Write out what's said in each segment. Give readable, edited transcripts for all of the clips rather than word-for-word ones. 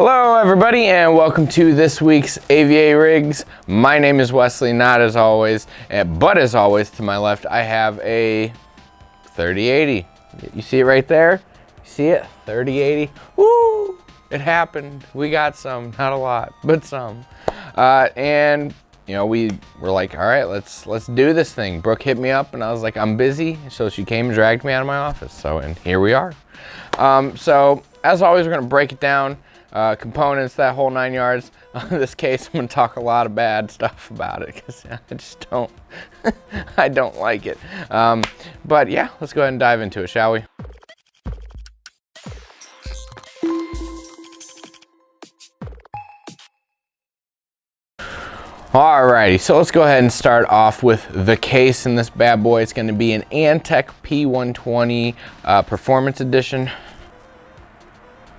Hello everybody and welcome to this week's AVARigs. My name is Wesley, not as always, but as always to my left I have a 3080. You see it right there? You see it? 3080. Woo! It happened. We got some, not a lot, but some. And you know, we were like, all right, let's do this thing. Brooke hit me up and I was like, I'm busy. So she came and dragged me out of my office. So, and here we are. So as always, we're gonna break it down. Components, that whole 9 yards. In this case, I'm gonna talk a lot of bad stuff about it because I just don't, I don't like it. But yeah, let's go ahead and dive into it, shall we? Alrighty, so let's go ahead and start off with the case in this bad boy. It's gonna be an Antec P120 Performance Edition.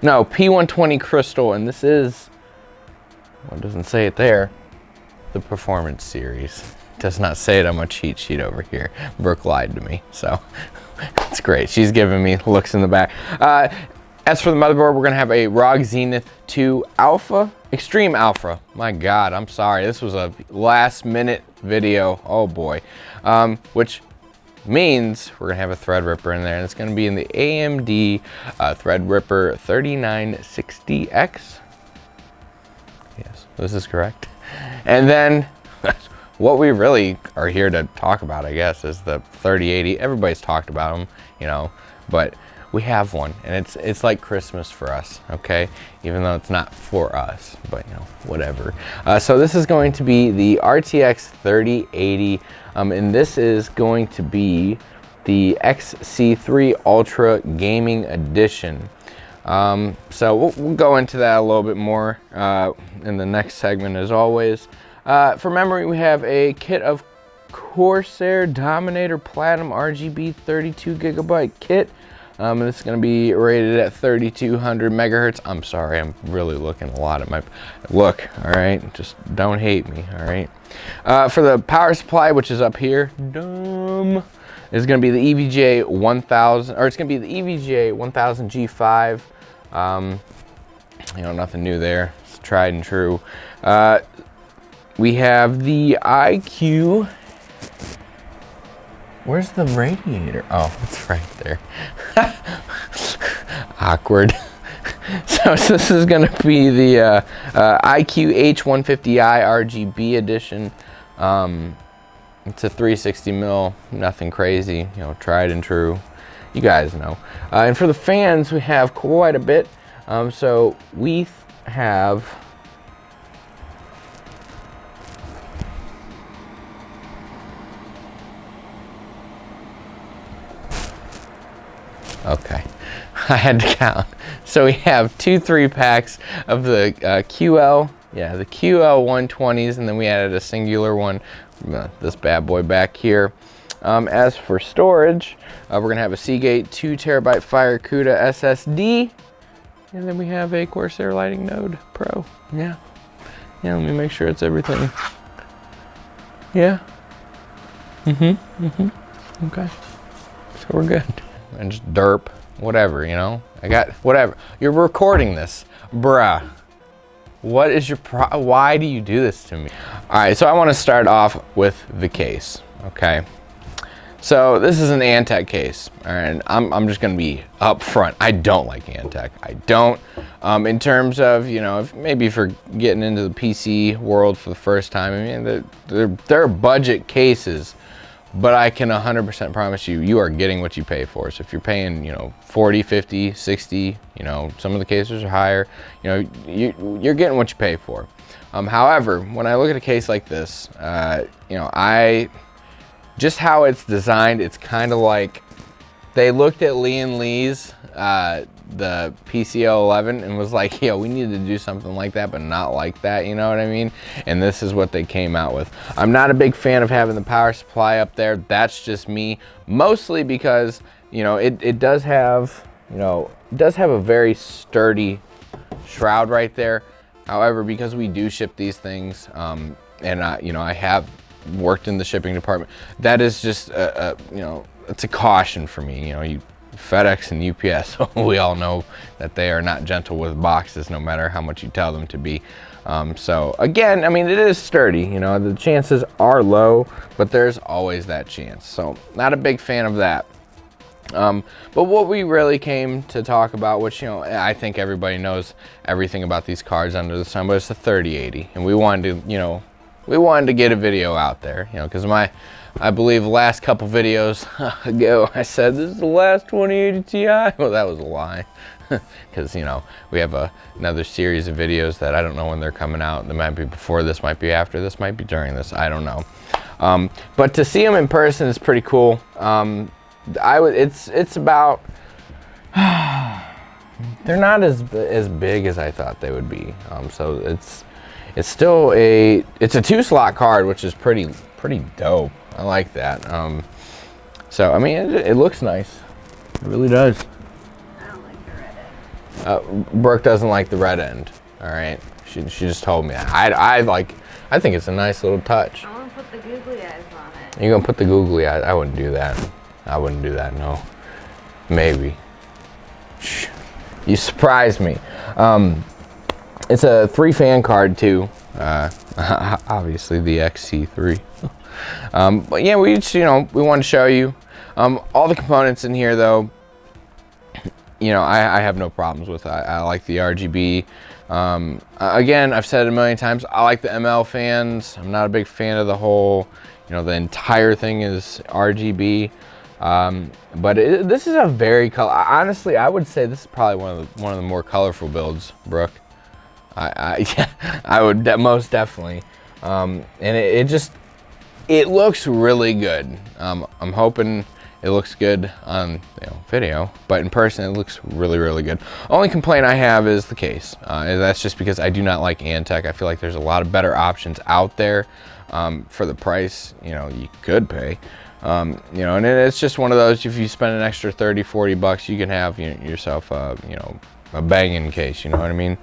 No, P120 Crystal, and this is, well, it doesn't say it there, the Performance Series. It does not say it on my cheat sheet over here. Brooke lied to me, so it's great. She's giving me looks in the back. As for the motherboard, we're gonna have a ROG Zenith 2 Alpha, Extreme Alpha. My God, I'm sorry. This was a last minute video, oh boy. Which means we're gonna have a Threadripper in there, and it's gonna be in the AMD Threadripper 3960X. Yes, this is correct. And then what we really are here to talk about, I guess, is the 3080. Everybody's talked about them, you know, but we have one, and it's like Christmas for us, okay? Even though it's not for us, but you know, whatever. So this is going to be the RTX 3080, and this is going to be the XC3 Ultra Gaming Edition. So we'll go into that a little bit more in the next segment, as always. For memory, we have a kit of Corsair Dominator Platinum RGB 32 gigabyte kit. And this is going to be rated at 3200 megahertz. I'm sorry, I'm really looking a lot at my look. All right, just don't hate me. All right. For the power supply, which is up here, is going to be the EVGA 1000, or it's going to be the EVGA 1000 G5. You know, nothing new there. It's tried and true. We have the IQ. Where's the radiator? Oh, it's right there. Awkward. So this is going to be the IQ H150i RGB edition. It's a 360 mil, nothing crazy, you know, tried and true. You guys know. And for the fans, we have quite a bit. So we have okay, I had to count. So we have 2 3-packs of the QL, yeah, the QL 120s, and then we added a singular one, this bad boy back here. As for storage, we're gonna have a Seagate 2 terabyte Fire CUDA SSD, and then we have a Corsair Lighting Node Pro. Yeah, let me make sure it's everything. Yeah. Okay. So we're good. And just derp, whatever, you know. I got whatever. You're recording this, bruh. What is your why do you do this to me? All right, so I want to start off with the case, okay? So this is an Antec case, all right? I'm just gonna be upfront. I don't like Antec. I don't. In terms of, you know, maybe for getting into the PC world for the first time. I mean, they're budget cases. But I can 100% promise you, you are getting what you pay for. So if you're paying, you know, 40, 50, 60, you know, some of the cases are higher, you know, you're getting what you pay for. However, when I look at a case like this, you know, just how it's designed, it's kind of like they looked at Lee and Lee's, the PCO11 and was like, yo, we need to do something like that, but not like that, you know what I mean? And this is what they came out with. I'm not a big fan of having the power supply up there. That's just me, mostly because, you know, it does have, you know, it does have a very sturdy shroud right there. However, because we do ship these things, and you know, I have worked in the shipping department, that is just you know, it's a caution for me. You know, FedEx and UPS, we all know that they are not gentle with boxes, no matter how much you tell them to be. So again, I mean, it is sturdy, you know, the chances are low, but there's always that chance. So not a big fan of that. But what we really came to talk about, which, you know, I think everybody knows everything about these cards under the sun, but it's the 3080. And we wanted to, you know, get a video out there, you know, because I believe the last couple videos ago, I said this is the last 2080 Ti. Well, that was a lie. Because, you know, we have another series of videos that I don't know when they're coming out. They might be before this, might be after this, might be during this. I don't know. But to see them in person is pretty cool. It's about, they're not as big as I thought they would be. So it's still it's a 2-slot card, which is pretty dope. I like that. So I mean, it looks nice. It really does. I don't like the red end. Brooke doesn't like the red end. All right, she just told me. I think it's a nice little touch. I want to put the googly eyes on it. You're gonna put the googly eyes? I wouldn't do that. I wouldn't do that. No. Maybe. Shh. You surprised me. It's a 3-fan card too. Obviously the XC3. But yeah, we just, you know, we wanted to show you all the components in here, though. You know, I have no problems with. I like the RGB. Again, I've said it a million times, I like the ML fans. I'm not a big fan of the whole, you know, the entire thing is RGB. But this is a very honestly, I would say this is probably one of the more colorful builds, Brooke. I would most definitely. And it looks really good. I'm hoping it looks good on, you know, video, but in person it looks really good. Only complaint I have is the case. And that's just because I do not like Antec. I feel like there's a lot of better options out there for the price, you know, you could pay. You know, and it's just one of those, if you spend an extra 30-40 bucks, you can have yourself you know, a banging case, you know what I mean?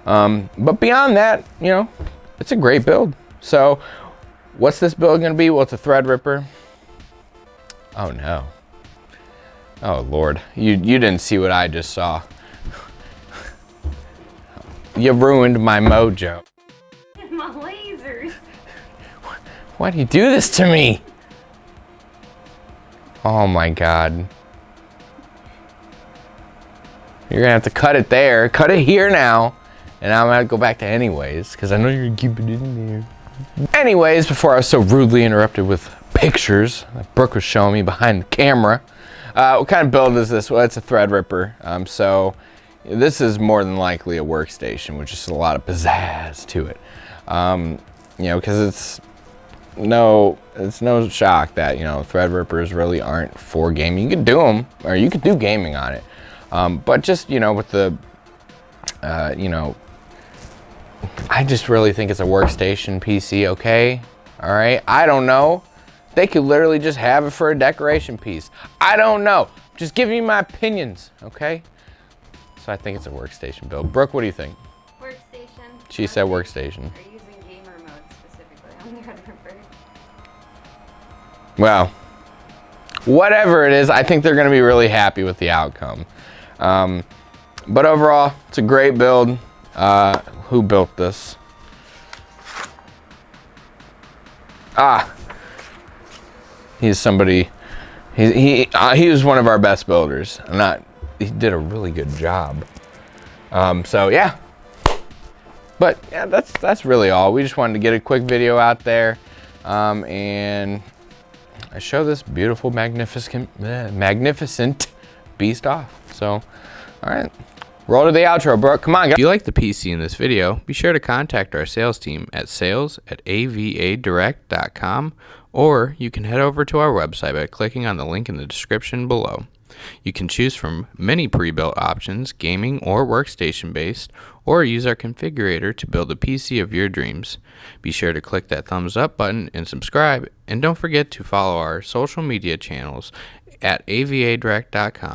But beyond that, you know, it's a great build. So what's this build gonna be? Well, it's a Threadripper. Oh no. Oh Lord, you didn't see what I just saw. You ruined my mojo. My lasers. Why do you do this to me? Oh my God. You're gonna have to cut it there. Cut it here now. And I'm gonna go back to anyways, because I know you're gonna keep it in there. Anyways, before I was so rudely interrupted with pictures that Brooke was showing me behind the camera, what kind of build is this? Well, it's a Threadripper. So this is more than likely a workstation, which is a lot of pizzazz to it. You know, because it's no shock that, you know, Threadrippers really aren't for gaming. You could do them, or you could do gaming on it. But just, you know, with the, you know, I just really think it's a workstation PC, okay? All right, I don't know. They could literally just have it for a decoration piece. I don't know. Just giving you my opinions, okay? So I think it's a workstation build. Brooke, what do you think? Workstation. She said workstation. Are you using gamer mode specifically on the Threadripper? Well, whatever it is, I think they're gonna be really happy with the outcome. But overall, it's a great build. Who built this? He's somebody. He was one of our best builders. He did a really good job. So yeah. But yeah, that's really all. We just wanted to get a quick video out there, and I show this beautiful, magnificent beast off. So, all right. Roll to the outro, bro. Come on, guys. If you like the PC in this video, be sure to contact our sales team at sales@avadirect.com, or you can head over to our website by clicking on the link in the description below. You can choose from many pre-built options, gaming or workstation based, or use our configurator to build the PC of your dreams. Be sure to click that thumbs up button and subscribe, and don't forget to follow our social media channels at avadirect.com.